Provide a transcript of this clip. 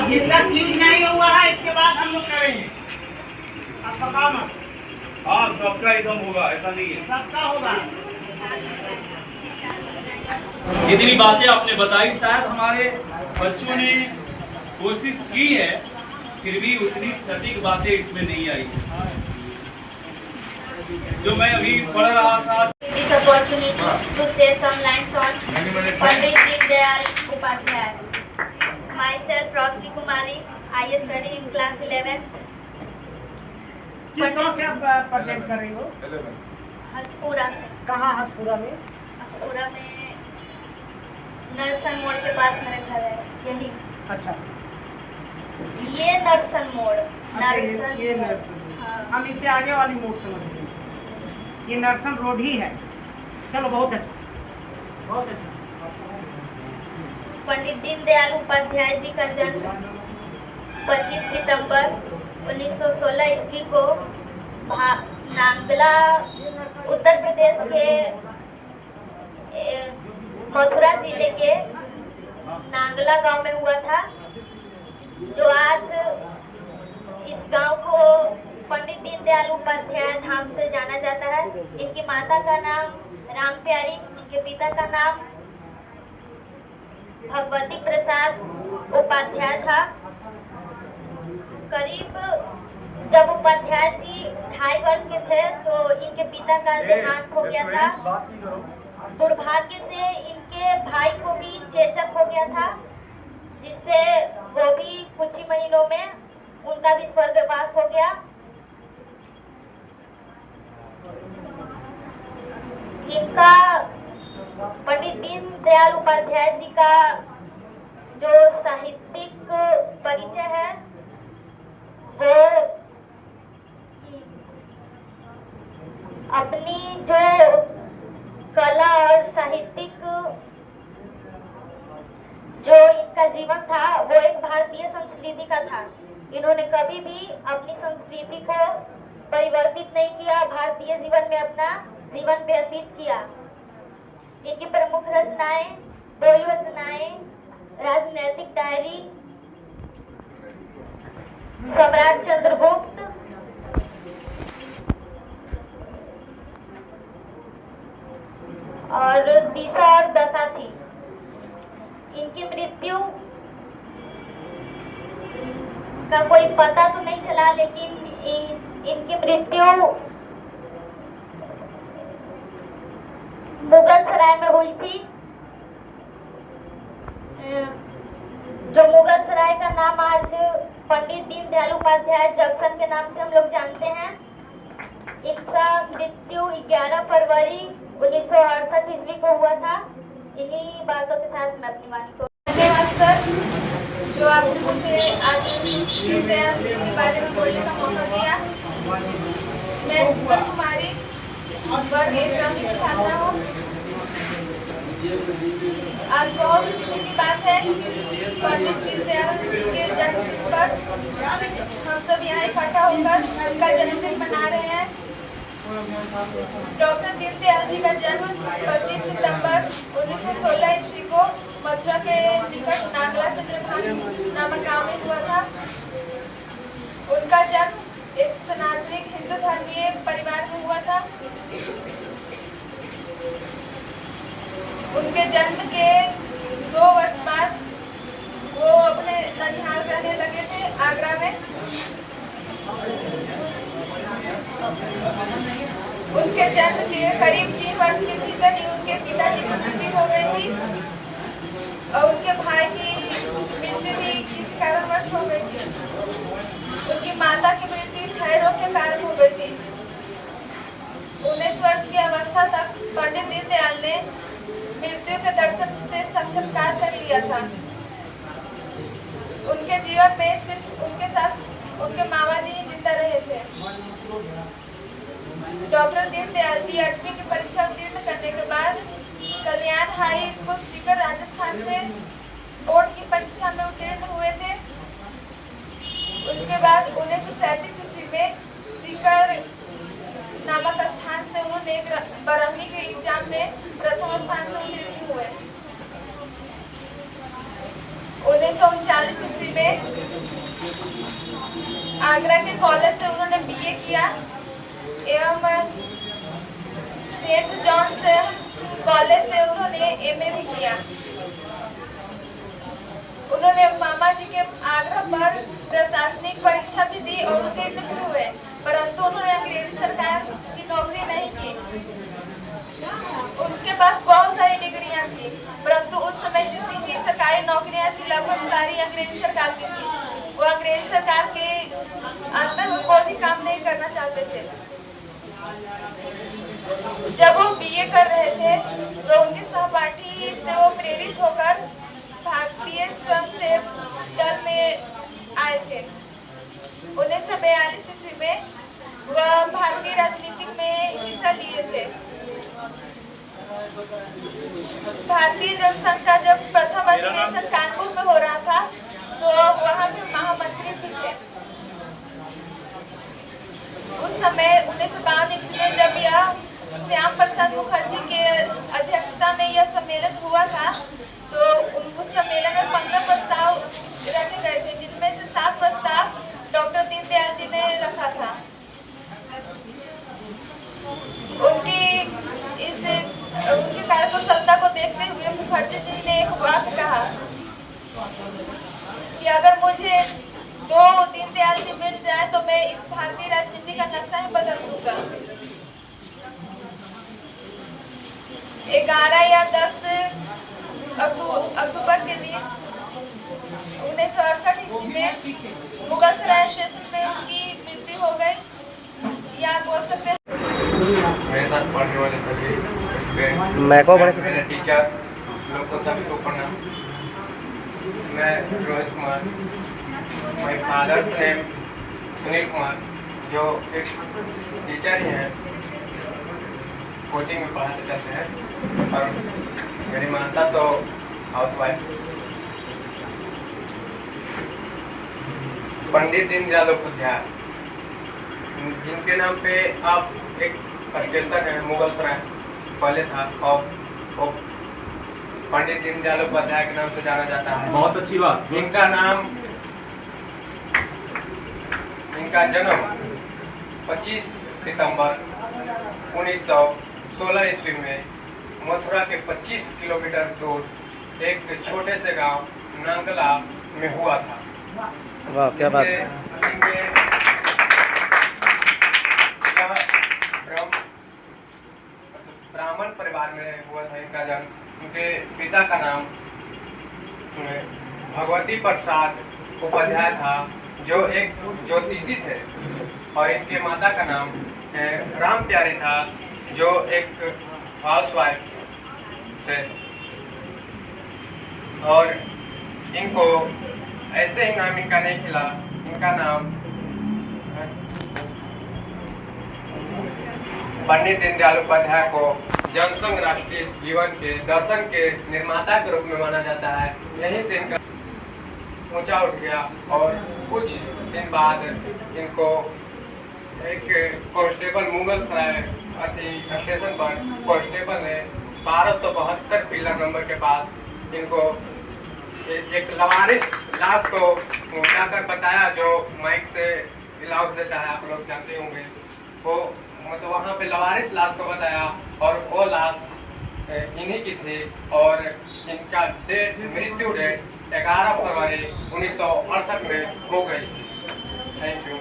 और जिसका यूज नहीं हुआ है इसके बाद हम लोग करेंगे। अब पका मत। हाँ सबका एकदम होगा, ऐसा नहीं है, सबका होगा। जितनी बातें आपने बताई शायद हमारे बच्चों ने कोशिश की है, फिर भी उतनी सटीक बातें इसमें नहीं आई जो मैं अभी पढ़ रहा था। This opportunity to say some lines on Pandit Deendayal Upadhyay. Myself, Rosni Kumari, I study in class 11. किस गाँव से आप प्रेजेंट कर रही हो? हसपुरा से। कहाँ हसपुरा में? हसपुरा में नरसन मोड़ के पास मेरा घर है, यही। अच्छा, ये नरसन मोड़। अच्छा ये नरसन। हाँ। हम इसे आगे वाली मोड़ समझ रहे हैं, ये नरसन रोड ही है। चलो बहुत अच्छा, बहुत अच्छा। पंडित दीनदयाल उपाध्याय जी का जन्म 25 सितंबर 1916 ईस्वी को नांगला उत्तर प्रदेश के मथुरा जिले के नांगला गांव में हुआ था, जो आज इस गांव को पंडित दीनदयाल उपाध्याय धाम से जाना जाता है। इनकी माता का नाम राम प्यारी, इनके पिता का नाम भगवती प्रसाद उपाध्याय था। करीब जब उपाध्याय जी 2.5 वर्ष के थे तो इनके पिता का देहांत हो गया था। दुर्भाग्य से इनके भाई को भी चेचक हो गया था, जिससे वो भी कुछ ही महीनों में उनका भी स्वर्गवास हो गया। इनका पंडित दीनदयाल उपाध्याय जी का जो साहित्यिक परिचय है वो अपनी जो कला और साहित्यिक जो इनका जीवन था वो एक भारतीय संस्कृति का था। इन्होंने कभी भी अपनी संस्कृति को परिवर्तित नहीं किया, भारतीय जीवन में अपना जीवन व्यतीत किया। इनकी प्रमुख रचनाएं, 2 योजनाएं, राजनैतिक डायरी, सम्राट चंद्रगुप्त और दिशा और दशा थी। इनकी मृत्यु का कोई पता तो नहीं चला, लेकिन इनकी मृत्यु मुगल सराय में हुई थी। जो मुगल सराय का नाम आज पंडित दीनदयाल उपाध्याय जंक्शन के नाम से हम लोग जानते हैं। इनका मृत्यु 11 फरवरी 1968 ईस्वी को हुआ था। इन्हीं बातों के साथ मैं अपनी वाणी को धन्यवाद सर, जो आपने मुझे आज दीनदयाल जी के बारे में बोलने का मौका दिया। मैं शीतल कुमारी वर्ग 1 की छात्रा हूँ। आज बहुत खुशी की बात है कि पंडित दीनदयाल जी के जन्मदिन पर हम सब यहाँ इकट्ठा होकर उनका जन्मदिन मना रहे हैं। डॉक्टर दीनदयाल जी का जन्म 25 सितंबर 1916 ईस्वी को मथुरा के निकट नांगला चंद्रभान नामक गांव में हुआ था। उनका जन्म एक सनातनी हिंदू धर्मीय परिवार में हुआ था। उनके जन्म के 2 वर्ष बाद वो अपने ननिहाल रहने लगे थे आगरा में। उनके जन्म के करीब 3 वर्ष के भीतर ही उनके पिताजी की मृत्यु हो गई थी और उनके भाई की मृत्यु भी किसी कारणवश हो गई थी। उनकी माता की मृत्यु क्षय रोग के कारण हो गई थी। 19 वर्ष की अवस्था तक पंडित दीनदयाल ने मृत्यु के दर्शन से साक्षात्कार कर लिया था। उनके जीवन में सिर्फ उनके साथ उनके मामा जी ही जिंदा रहे थे। डॉक्टर दीनदयाल जी 8वीं की परीक्षा उत्तीर्ण करने के बाद कल्याण हाई स्कूल सीकर राजस्थान से बोर्ड की परीक्षा में उत्तीर्ण हुए थे। उसके बाद 1937 ईस्वी में सीकर नामक स्थान से उन्होंने 12वीं के एग्जाम में प्रथम स्थान से उत्तीर्ण हुए। 1939 ईस्वी में आगरा के कॉलेज से उन्होंने बीए किया एवं सेंट जॉन्स कॉलेज से उन्होंने एमए भी किया। उन्होंने मामा जी के आग्रह पर प्रशासनिक परीक्षा भी दी और उत्तीर्ण भी हुए, परंतु उन्होंने अंग्रेजी सरकार की नौकरी नहीं की। उनके पास बहुत सारी डिग्रियां थी, परंतु उस समय जितनी भी सरकारी नौकरियां थी लगभग सारी अंग्रेजी सरकार की थी। वो अंग्रेजी सरकार के अंदर वो कोई भी काम नहीं करना चाहते थे। जब वो बीए कर रहे थे तो उनके सहपाठी से वो प्रेरित होकर भारतीय स्वयंसेवक दल में आए थे। 1942 ईस्वी में वह भारतीय राजनीति में हिस्सा लिए थे। भारतीय जनसंघ का जब प्रथम अधिवेशन कानपुर में हो रहा था तो वहाँ पे महामंत्री भी थे। उस समय 1952 ईस्वी में जब यह श्याम प्रसाद मुखर्जी के अध्यक्षता में यह सम्मेलन हुआ था तो उस सम्मेलन में 15 प्रस्ताव रखे गए थे, जिनमें से 7 प्रस्ताव डॉक्टर दीनदयाल जी ने रखा था। उनकी कार्यकुशलता को देखते हुए मुखर्जी जी ने एक बात कहा कि अगर मुझे 2 दीनदयाल जी मिल जाए तो मैं इस भारतीय राजनीति का नक्शा ही बदल दूंगा। 11 या 10 अक्टूबर के दिन 1968 ईस्वी में मुगल सराय स्टेशन में उनकी मृत्यु हो गई। या बोल सकते हैं मेरे साथ पढ़ने वाले सभी मेरे टीचर लोग को सभी को प्रणाम। मैं Rohit Kumar, my father's name Sunil Kumar, जो एक टीचर ही हैं, कोचिंग में पढ़ाते जाते हैं, और मेरी माता तो हाउसवाइफ। पंडित दीनदयाल उपाध्याय, जिनके नाम पे आप एक स्टेशन है मुगल सराय पहले था, और पंडित दीनदयाल उपाध्याय के नाम से जाना जाता है। बहुत अच्छी बात। इनका जन्म 25 सितंबर 1916 ईस्वी में मथुरा के 25 किलोमीटर दूर एक छोटे से गांव नांगला में हुआ था। वाह, क्या बात है। ब्राह्मण परिवार में हुआ था इनका जन्म। उनके पिता का नाम भगवती प्रसाद उपाध्याय था, जो एक ज्योतिषी थे, और इनके माता का नाम राम प्यारी था, जो एक हाउसवाइफ थे। और इनको ऐसे ही नाम इनका नहीं खिला, इनका नाम पंडित दीनदयाल उपाध्याय को जनसंघ राष्ट्रीय जीवन के दर्शन के निर्माता के रूप में माना जाता है। यहीं से इनका ऊंचा उठ गया, और कुछ दिन बाद इनको एक कांस्टेबल मुगल सराय स्टेशन पर कांस्टेबल ने 1272 पिलर नंबर के पास इनको एक लवारिस लाश को जाकर बताया, जो माइक से इलाज देता है, आप लोग जानते होंगे। वो मतलब वहाँ पे लवारिस लाश को बताया, और वो लाश इन्हीं की थी, और इनका मृत्यु डेट 11 फरवरी 1968 में हो गई थी। Thank you.